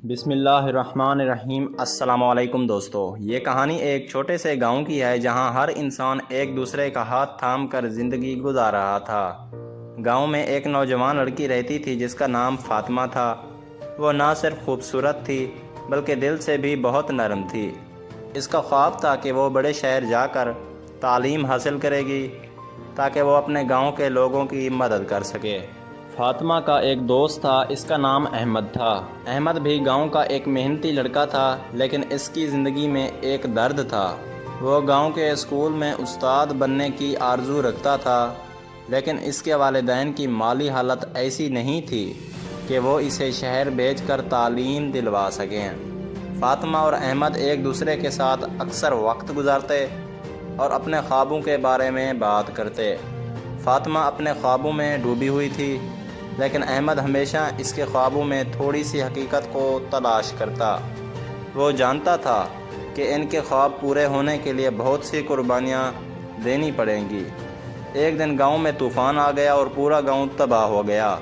بسم اللہ الرحمن الرحیم۔ السلام علیکم دوستو، یہ کہانی ایک چھوٹے سے گاؤں کی ہے جہاں ہر انسان ایک دوسرے کا ہاتھ تھام کر زندگی گزار رہا تھا۔ گاؤں میں ایک نوجوان لڑکی رہتی تھی جس کا نام فاطمہ تھا۔ وہ نہ صرف خوبصورت تھی بلکہ دل سے بھی بہت نرم تھی۔ اس کا خواب تھا کہ وہ بڑے شہر جا کر تعلیم حاصل کرے گی تاکہ وہ اپنے گاؤں کے لوگوں کی مدد کر سکے۔ فاطمہ کا ایک دوست تھا، اس کا نام احمد تھا۔ احمد بھی گاؤں کا ایک محنتی لڑکا تھا، لیکن اس کی زندگی میں ایک درد تھا۔ وہ گاؤں کے اسکول میں استاد بننے کی آرزو رکھتا تھا، لیکن اس کے والدین کی مالی حالت ایسی نہیں تھی کہ وہ اسے شہر بھیج کر تعلیم دلوا سکیں۔ فاطمہ اور احمد ایک دوسرے کے ساتھ اکثر وقت گزارتے اور اپنے خوابوں کے بارے میں بات کرتے۔ فاطمہ اپنے خوابوں میں ڈوبی ہوئی تھی، لیکن احمد ہمیشہ اس کے خوابوں میں تھوڑی سی حقیقت کو تلاش کرتا۔ وہ جانتا تھا کہ ان کے خواب پورے ہونے کے لیے بہت سی قربانیاں دینی پڑیں گی۔ ایک دن گاؤں میں طوفان آ گیا اور پورا گاؤں تباہ ہو گیا۔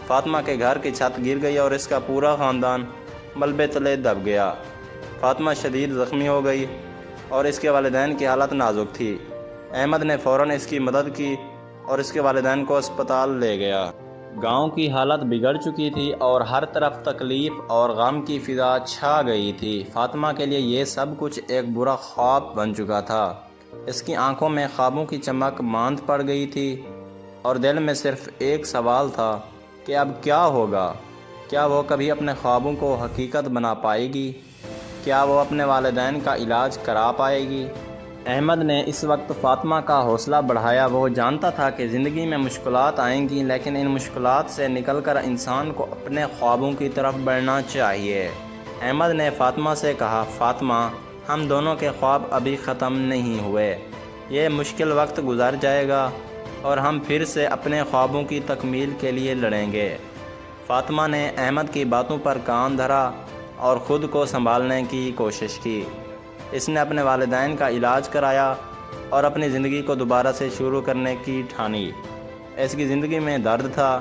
فاطمہ کے گھر کی چھت گر گئی اور اس کا پورا خاندان ملبے تلے دب گیا۔ فاطمہ شدید زخمی ہو گئی اور اس کے والدین کی حالت نازک تھی۔ احمد نے فوراً اس کی مدد کی اور اس کے والدین کو اسپتال لے گیا۔ گاؤں کی حالت بگڑ چکی تھی اور ہر طرف تکلیف اور غم کی فضا چھا گئی تھی۔ فاطمہ کے لیے یہ سب کچھ ایک برا خواب بن چکا تھا۔ اس کی آنکھوں میں خوابوں کی چمک ماند پڑ گئی تھی اور دل میں صرف ایک سوال تھا کہ اب کیا ہوگا؟ کیا وہ کبھی اپنے خوابوں کو حقیقت بنا پائے گی؟ کیا وہ اپنے والدین کا علاج کرا پائے گی؟ احمد نے اس وقت فاطمہ کا حوصلہ بڑھایا۔ وہ جانتا تھا کہ زندگی میں مشکلات آئیں گی، لیکن ان مشکلات سے نکل کر انسان کو اپنے خوابوں کی طرف بڑھنا چاہیے۔ احمد نے فاطمہ سے کہا، فاطمہ، ہم دونوں کے خواب ابھی ختم نہیں ہوئے۔ یہ مشکل وقت گزر جائے گا اور ہم پھر سے اپنے خوابوں کی تکمیل کے لیے لڑیں گے۔ فاطمہ نے احمد کی باتوں پر کان دھرا اور خود کو سنبھالنے کی کوشش کی۔ اس نے اپنے والدین کا علاج کرایا اور اپنی زندگی کو دوبارہ سے شروع کرنے کی ٹھانی۔ اس کی زندگی میں درد تھا،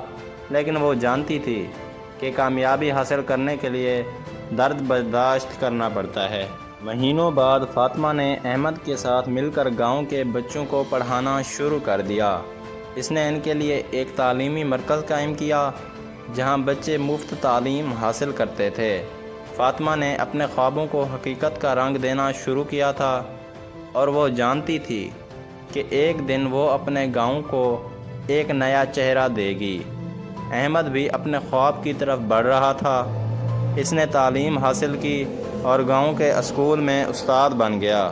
لیکن وہ جانتی تھی کہ کامیابی حاصل کرنے کے لیے درد برداشت کرنا پڑتا ہے۔ مہینوں بعد فاطمہ نے احمد کے ساتھ مل کر گاؤں کے بچوں کو پڑھانا شروع کر دیا۔ اس نے ان کے لیے ایک تعلیمی مرکز قائم کیا جہاں بچے مفت تعلیم حاصل کرتے تھے۔ فاطمہ نے اپنے خوابوں کو حقیقت کا رنگ دینا شروع کیا تھا اور وہ جانتی تھی کہ ایک دن وہ اپنے گاؤں کو ایک نیا چہرہ دے گی۔ احمد بھی اپنے خواب کی طرف بڑھ رہا تھا۔ اس نے تعلیم حاصل کی اور گاؤں کے اسکول میں استاد بن گیا۔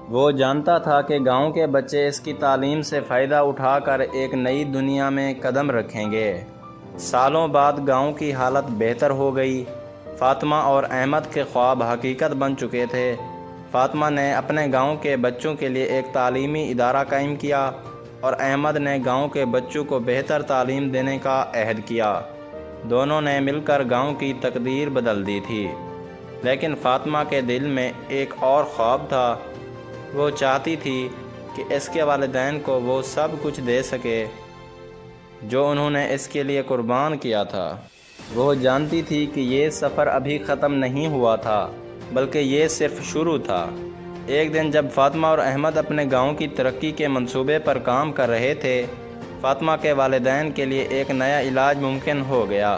وہ جانتا تھا کہ گاؤں کے بچے اس کی تعلیم سے فائدہ اٹھا کر ایک نئی دنیا میں قدم رکھیں گے۔ سالوں بعد گاؤں کی حالت بہتر ہو گئی۔ فاطمہ اور احمد کے خواب حقیقت بن چکے تھے۔ فاطمہ نے اپنے گاؤں کے بچوں کے لیے ایک تعلیمی ادارہ قائم کیا اور احمد نے گاؤں کے بچوں کو بہتر تعلیم دینے کا عہد کیا۔ دونوں نے مل کر گاؤں کی تقدیر بدل دی تھی، لیکن فاطمہ کے دل میں ایک اور خواب تھا۔ وہ چاہتی تھی کہ اس کے والدین کو وہ سب کچھ دے سکے جو انہوں نے اس کے لیے قربان کیا تھا۔ وہ جانتی تھی کہ یہ سفر ابھی ختم نہیں ہوا تھا، بلکہ یہ صرف شروع تھا۔ ایک دن جب فاطمہ اور احمد اپنے گاؤں کی ترقی کے منصوبے پر کام کر رہے تھے، فاطمہ کے والدین کے لیے ایک نیا علاج ممکن ہو گیا۔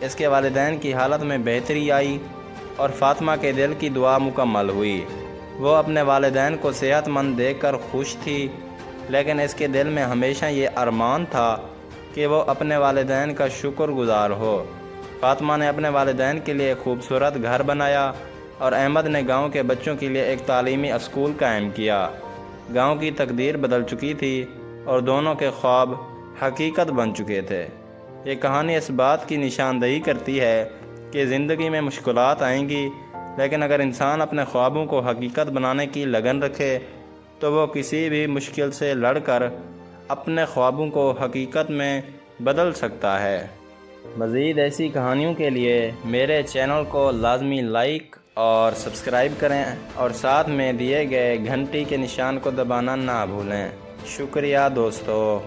اس کے والدین کی حالت میں بہتری آئی اور فاطمہ کے دل کی دعا مکمل ہوئی۔ وہ اپنے والدین کو صحت مند دیکھ کر خوش تھی، لیکن اس کے دل میں ہمیشہ یہ ارمان تھا کہ وہ اپنے والدین کا شکر گزار ہو۔ فاطمہ نے اپنے والدین کے لیے ایک خوبصورت گھر بنایا اور احمد نے گاؤں کے بچوں کے لیے ایک تعلیمی اسکول قائم کیا۔ گاؤں کی تقدیر بدل چکی تھی اور دونوں کے خواب حقیقت بن چکے تھے۔ یہ کہانی اس بات کی نشاندہی کرتی ہے کہ زندگی میں مشکلات آئیں گی، لیکن اگر انسان اپنے خوابوں کو حقیقت بنانے کی لگن رکھے تو وہ کسی بھی مشکل سے لڑ کر اپنے خوابوں کو حقیقت میں بدل سکتا ہے۔ مزید ایسی کہانیوں کے لیے میرے چینل کو لازمی لائک اور سبسکرائب کریں اور ساتھ میں دیے گئے گھنٹی کے نشان کو دبانا نہ بھولیں۔ شکریہ دوستو۔